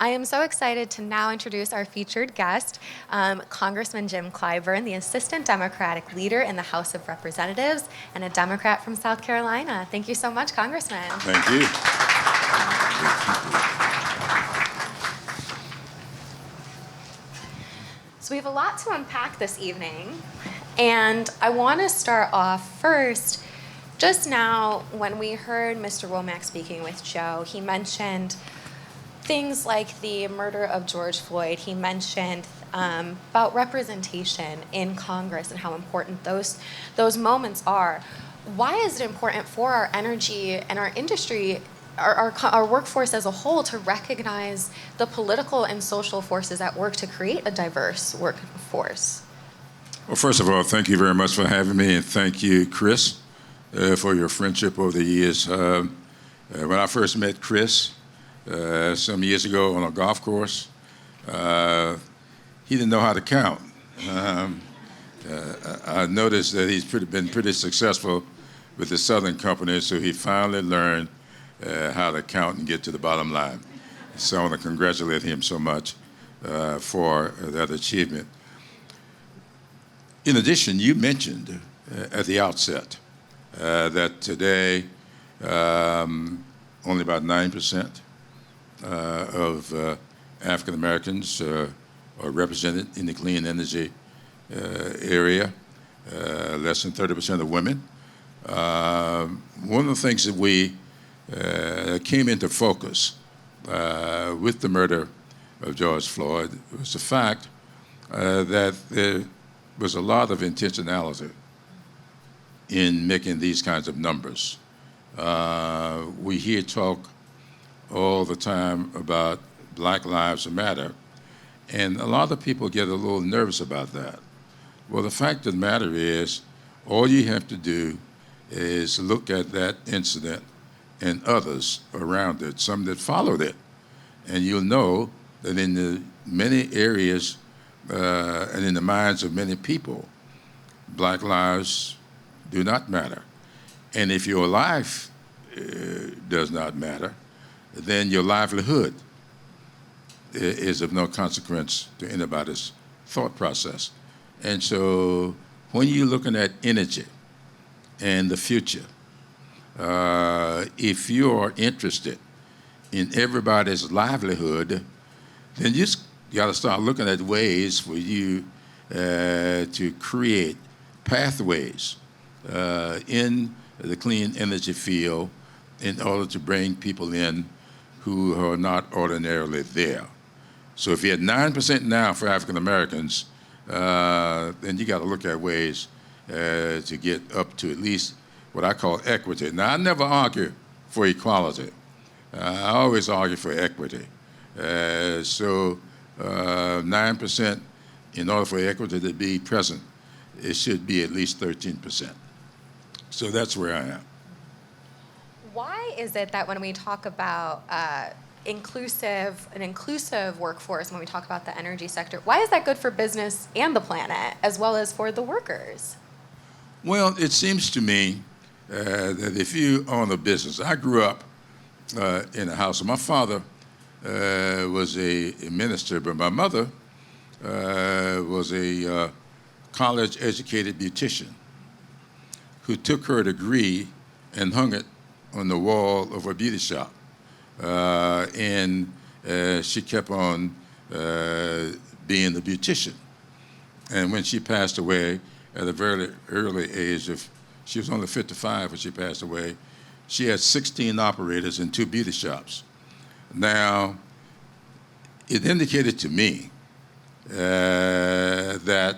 I am so excited to now introduce our featured guest, Congressman Jim Clyburn, the Assistant Democratic Leader in the House of Representatives and a Democrat from South Carolina. Thank you so much, Congressman. Thank you. So we have a lot to unpack this evening, and I want to start off first. Just now, when we heard Mr. Womack speaking with Joe, he mentioned things like the murder of George Floyd. He mentioned about representation in Congress and how important those moments are. Why is it important for our energy and our industry, our workforce as a whole, to recognize the political and social forces at work to create a diverse workforce? Well, first of all, thank you very much for having me, and thank you, Chris, for your friendship over the years. When I first met Chris some years ago on a golf course, he didn't know how to count. I noticed that he's been pretty successful with the Southern Company, so he finally learned how to count and get to the bottom line. So I want to congratulate him so much for that achievement. In addition, you mentioned at the outset that today only about 9% of African Americans are represented in the clean energy area, less than 30% of women. One of the things that we came into focus with the murder of George Floyd was the fact that there was a lot of intentionality in making these kinds of numbers. We hear talk all the time about Black Lives Matter, and a lot of people get a little nervous about that. Well, the fact of the matter is, all you have to do is look at that incident and others around it, some that followed it, and you'll know that in the many areas and in the minds of many people, Black lives do not matter. And if your life does not matter, then your livelihood is of no consequence to anybody's thought process. And so when you're looking at energy and the future, if you are interested in everybody's livelihood, then you got to start looking at ways for you to create pathways in the clean energy field in order to bring people in who are not ordinarily there. So if you had 9% now for African Americans, then you got to look at ways to get up to at least what I call equity. Now, I never argue for equality. I always argue for equity. So 9%, in order for equity to be present, it should be at least 13%. So that's where I am. Why is it that when we talk about an inclusive workforce, when we talk about the energy sector, why is that good for business and the planet, as well as for the workers? Well, it seems to me that if you own a business, I grew up in a house. My father was a minister, but my mother was a college-educated beautician who took her degree and hung it on the wall of her beauty shop. And she kept on being the beautician. And when she passed away at a very early age of, she was only 55 when she passed away, she had 16 operators in 2 beauty shops. Now, it indicated to me that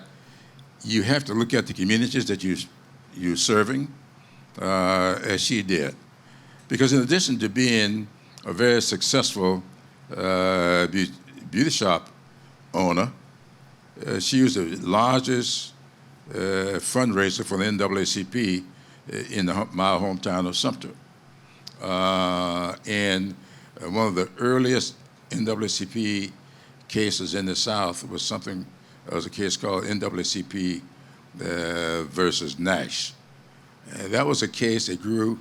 you have to look at the communities that you're serving, as she did. Because in addition to being a very successful beauty shop owner, she was the largest fundraiser for the NAACP in my hometown of Sumter. And one of the earliest NAACP cases in the South was a case called NAACP versus Nash. That was a case that grew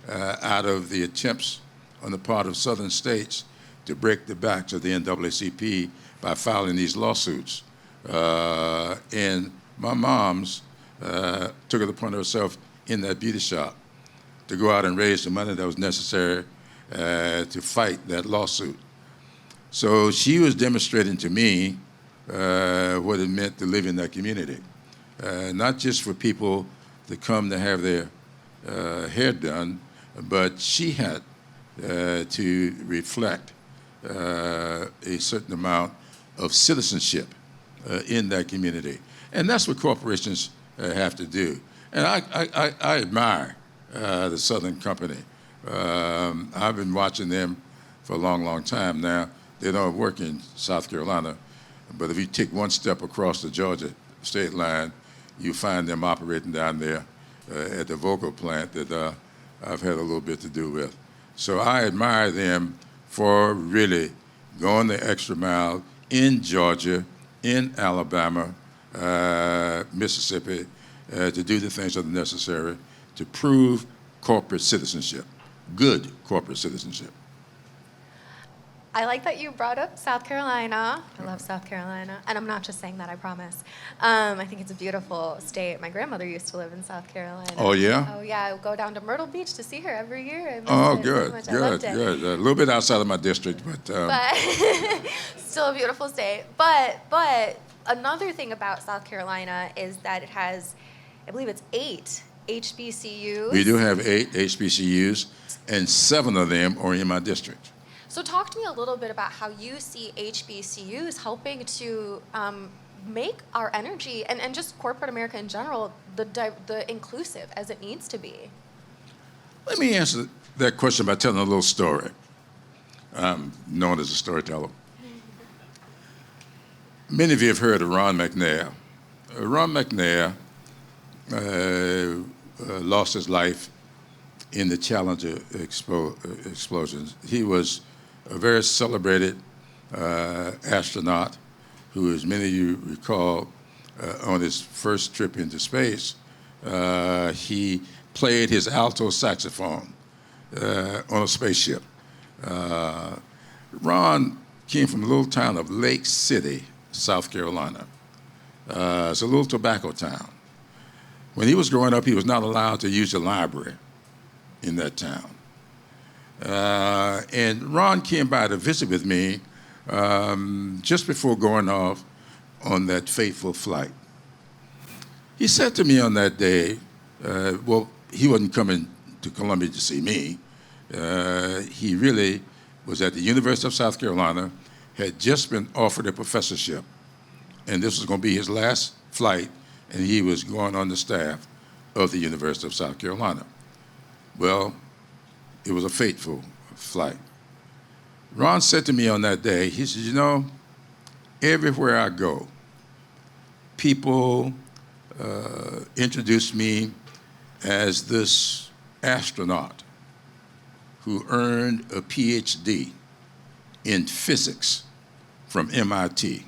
out of the attempts on the part of southern states to break the backs of the NAACP by filing these lawsuits. And my mom's took it upon herself in that beauty shop to go out and raise the money that was necessary to fight that lawsuit. So she was demonstrating to me what it meant to live in that community, not just for people to come to have their hair done, but she had to reflect a certain amount of citizenship in that community. And that's what corporations have to do. And I admire the Southern Company. I've been watching them for a long, long time now. They don't work in South Carolina, but if you take one step across the Georgia state line, you find them operating down there at the Vogel plant that I've had a little bit to do with. So I admire them for really going the extra mile in Georgia, in Alabama, Mississippi, to do the things that are necessary to prove corporate citizenship, good corporate citizenship. I like that you brought up South Carolina. I love South Carolina. And I'm not just saying that, I promise. I think it's a beautiful state. My grandmother used to live in South Carolina. Oh, yeah? Oh, yeah. I would go down to Myrtle Beach to see her every year. I miss it Good, so much. I loved it. good. A little bit outside of my district, but Still a beautiful state. But another thing about South Carolina is that it has, I believe it's 8 HBCUs. we do have 8 HBCUs, and 7 of them are in my district. So talk to me a little bit about how you see HBCUs helping to make our energy and just corporate America in general the inclusive as it needs to be. Let me answer that question by telling a little story. I'm known as a storyteller. Many of you have heard of Ron McNair. Ron McNair lost his life in the Challenger explosions. He was a very celebrated astronaut who, as many of you recall, on his first trip into space, he played his alto saxophone on a spaceship. Ron came from the little town of Lake City, South Carolina. It's a little tobacco town. When he was growing up, he was not allowed to use the library in that town. And Ron came by to visit with me just before going off on that fateful flight. He said to me on that day, well, he wasn't coming to Columbia to see me. He really was at the University of South Carolina, had just been offered a professorship, and this was going to be his last flight, and he was going on the staff of the University of South Carolina. Well, it was a fateful flight. Ron said to me on that day, he said, you know, everywhere I go, people introduce me as this astronaut who earned a PhD in physics from MIT.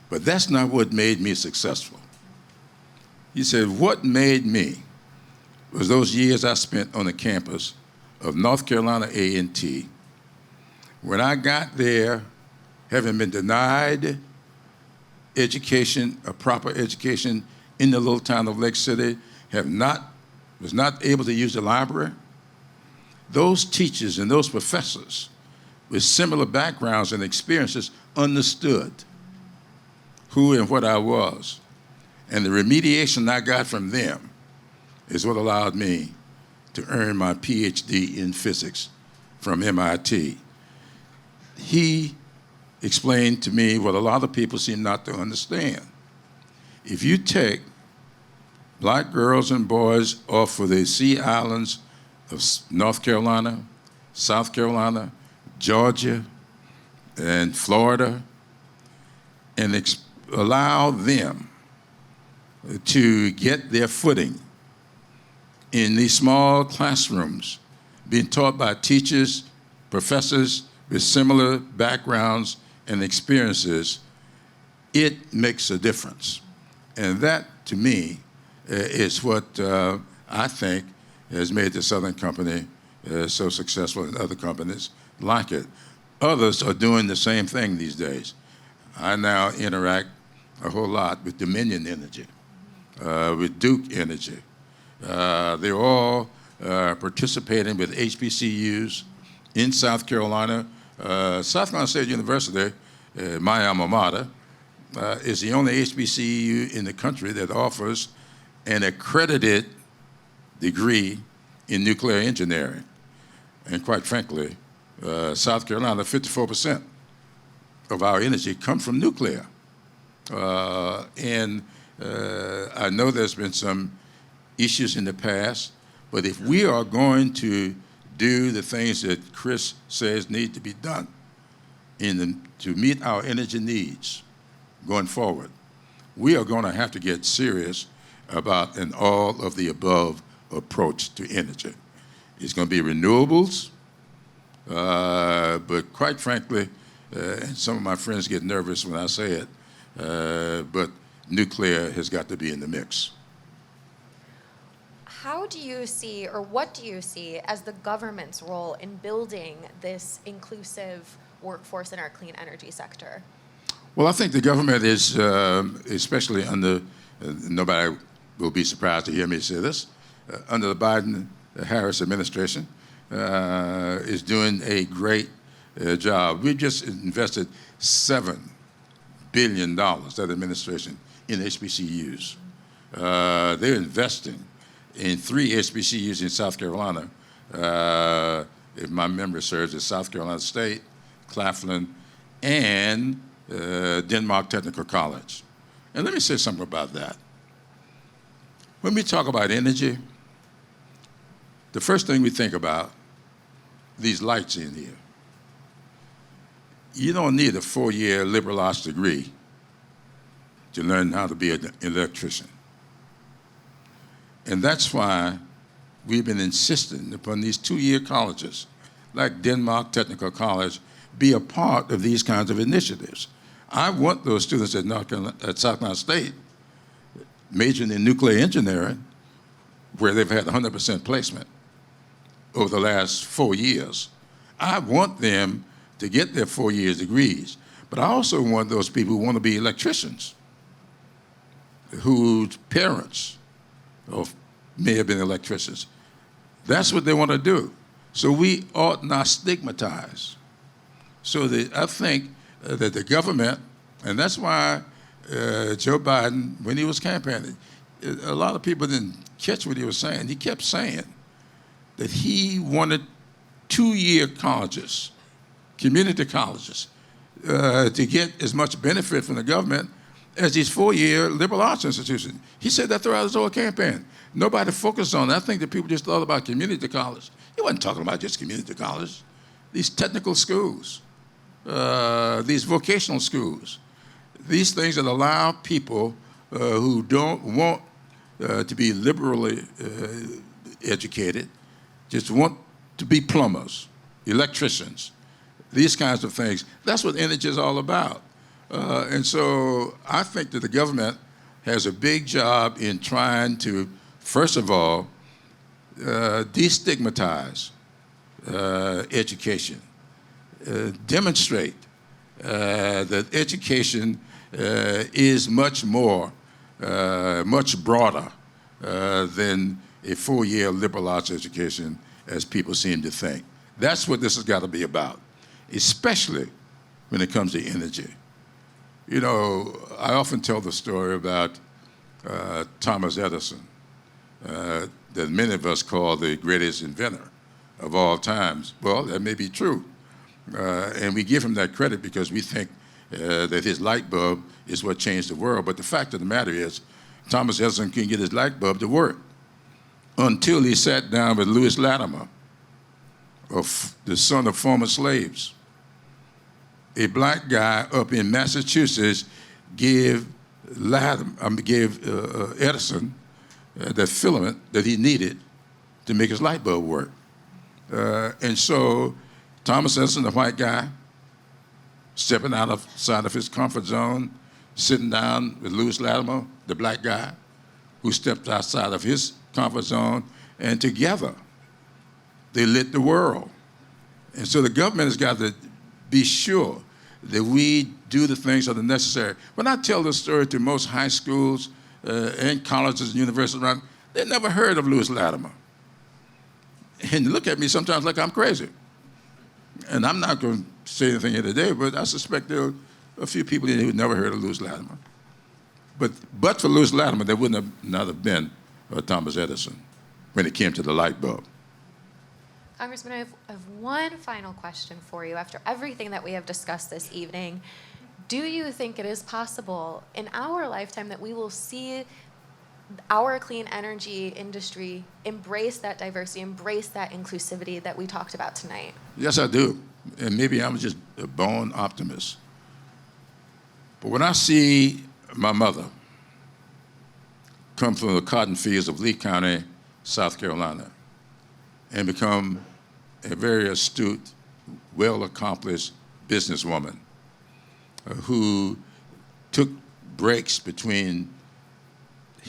But that's not what made me successful. He said, what made me was those years I spent on the campus of North Carolina A&T. When I got there, having been denied education, a proper education in the little town of Lake City, was not able to use the library, those teachers and those professors with similar backgrounds and experiences understood who and what I was. And the remediation I got from them is what allowed me to earn my PhD in physics from MIT. He explained to me what a lot of people seem not to understand. If you take black girls and boys off of the sea islands of North Carolina, South Carolina, Georgia, and Florida, and allow them to get their footing in these small classrooms, being taught by teachers, professors with similar backgrounds and experiences, it makes a difference. And that, to me, is what I think has made the Southern Company so successful and other companies like it. Others are doing the same thing these days. I now interact a whole lot with Dominion Energy, with Duke Energy. They're all participating with HBCUs in South Carolina. South Carolina State University, my alma mater, is the only HBCU in the country that offers an accredited degree in nuclear engineering. And quite frankly, South Carolina, 54% of our energy comes from nuclear. And I know there's been some issues in the past, but if we are going to do the things that Chris says need to be done to meet our energy needs going forward, we are going to have to get serious about an all of the above approach to energy. It's going to be renewables, but quite frankly, and some of my friends get nervous when I say it, but nuclear has got to be in the mix. How do you see, or what do you see as the government's role in building this inclusive workforce in our clean energy sector? Well, I think the government is, especially under, nobody will be surprised to hear me say this, under the Biden-Harris administration, is doing a great job. We just invested $7 billion, that administration, in HBCUs. They're investing in 3 HBCUs in South Carolina. If my memory serves, it's South Carolina State, Claflin, and Denmark Technical College. And let me say something about that. When we talk about energy, the first thing we think about, these lights in here. You don't need a 4-year liberal arts degree to learn how to be an electrician. And that's why we've been insisting upon these 2-year colleges, like Denmark Technical College, be a part of these kinds of initiatives. I want those students at South Carolina State majoring in nuclear engineering, where they've had 100% placement over the last 4 years. I want them to get their 4-year degrees, but I also want those people who want to be electricians, whose parents may have been electricians. That's what they want to do. So we ought not stigmatize. So I think that the government, and that's why Joe Biden, when he was campaigning, a lot of people didn't catch what he was saying. He kept saying that he wanted 2-year colleges, community colleges, to get as much benefit from the government as these 4-year liberal arts institutions. He said that throughout his whole campaign. Nobody focused on it. I think that people just thought about community college. He wasn't talking about just community college. These technical schools, these vocational schools, these things that allow people who don't want to be liberally educated, just want to be plumbers, electricians, these kinds of things. That's what energy is all about. And so I think that the government has a big job in trying to, first of all, destigmatize education, demonstrate that education is much more, much broader than a 4-year liberal arts education, as people seem to think. That's what this has got to be about, especially when it comes to energy. You know, I often tell the story about Thomas Edison, that many of us call the greatest inventor of all times. Well, that may be true. And we give him that credit because we think that his light bulb is what changed the world. But the fact of the matter is, Thomas Edison couldn't get his light bulb to work until he sat down with Louis Latimer, the son of former slaves. A black guy up in Massachusetts gave Edison the filament that he needed to make his light bulb work. And so Thomas Edison, the white guy, stepping outside of his comfort zone, sitting down with Louis Latimer, the black guy, who stepped outside of his comfort zone, and together they lit the world. And so the government has got to be sure that we do the things that are necessary. When I tell this story to most high schools and colleges and universities around, they never heard of Lewis Latimer. And they look at me sometimes like I'm crazy. And I'm not going to say anything here today, but I suspect there are a few people here who never heard of Lewis Latimer. But for Lewis Latimer, there wouldn't have not have been Thomas Edison when it came to the light bulb. Congressman, I have one final question for you. After everything that we have discussed this evening, do you think it is possible in our lifetime that we will see our clean energy industry embrace that diversity, embrace that inclusivity that we talked about tonight? Yes, I do. And maybe I'm just a born optimist. But when I see my mother come from the cotton fields of Lee County, South Carolina, and become a very astute, well-accomplished businesswoman who took breaks between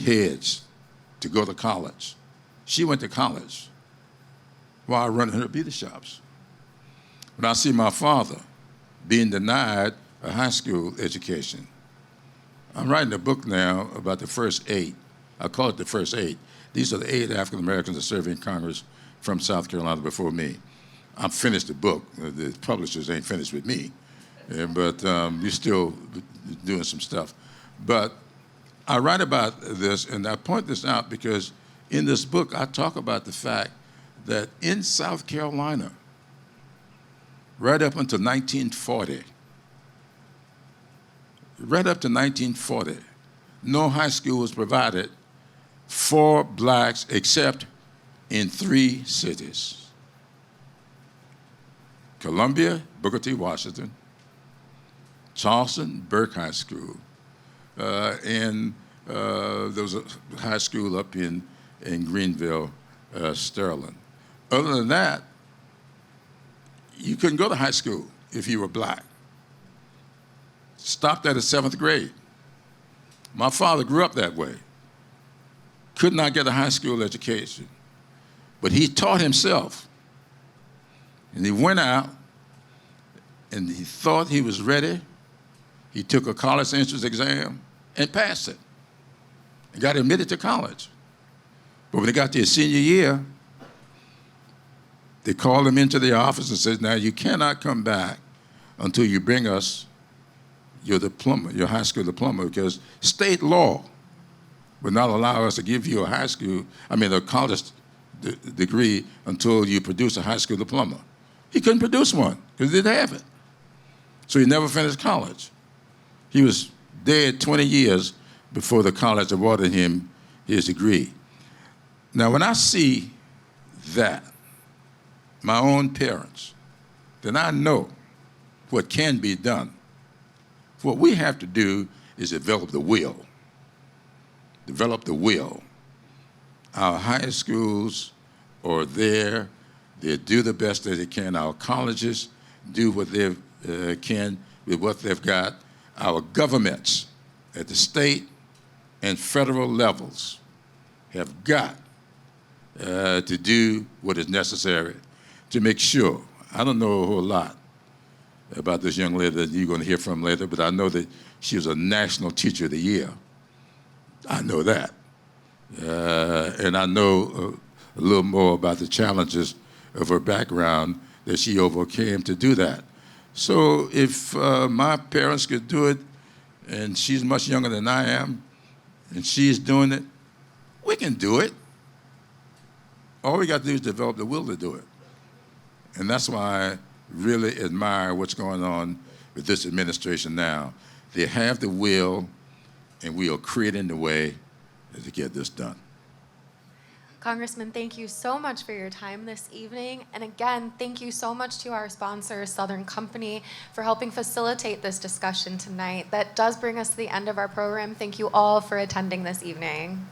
heads to go to college. She went to college while running her beauty shops. When I see my father being denied a high school education, I'm writing a book now about the first 8. I call it the first 8. These are the 8 African Americans that served in Congress from South Carolina before me. I'm finished the book. The publishers ain't finished with me, but you're still doing some stuff. But I write about this, and I point this out because in this book I talk about the fact that in South Carolina, right up until 1940, no high school was provided for blacks except in 3 cities: Columbia, Booker T. Washington; Charleston, Burke High School; and there was a high school up in Greenville, Sterling. Other than that, you couldn't go to high school if you were black. Stopped at the 7th grade. My father grew up that way. Could not get a high school education. But he taught himself. And he went out and he thought he was ready. He took a college entrance exam and passed it and got admitted to college. But when he got to his senior year, they called him into the office and said, now you cannot come back until you bring us your diploma, your high school diploma, because state law would not allow us to give you a college degree until you produce a high school diploma. He couldn't produce one because he didn't have it. So he never finished college. He was dead 20 years before the college awarded him his degree. Now, when I see that, my own parents, then I know what can be done. What we have to do is develop the will. Develop the will. Our high schools are there. They do the best that they can. Our colleges do what they can with what they've got. Our governments at the state and federal levels have got to do what is necessary to make sure. I don't know a whole lot about this young lady that you're going to hear from later, but I know that she was a National Teacher of the Year. I know that. And I know a little more about the challenges of her background that she overcame to do that. So if my parents could do it, and she's much younger than I am, and she's doing it, we can do it. All we got to do is develop the will to do it. And that's why I really admire what's going on with this administration now. They have the will, and we are creating the way to get this done. Congressman, thank you so much for your time this evening. And again, thank you so much to our sponsor, Southern Company, for helping facilitate this discussion tonight. That does bring us to the end of our program. Thank you all for attending this evening.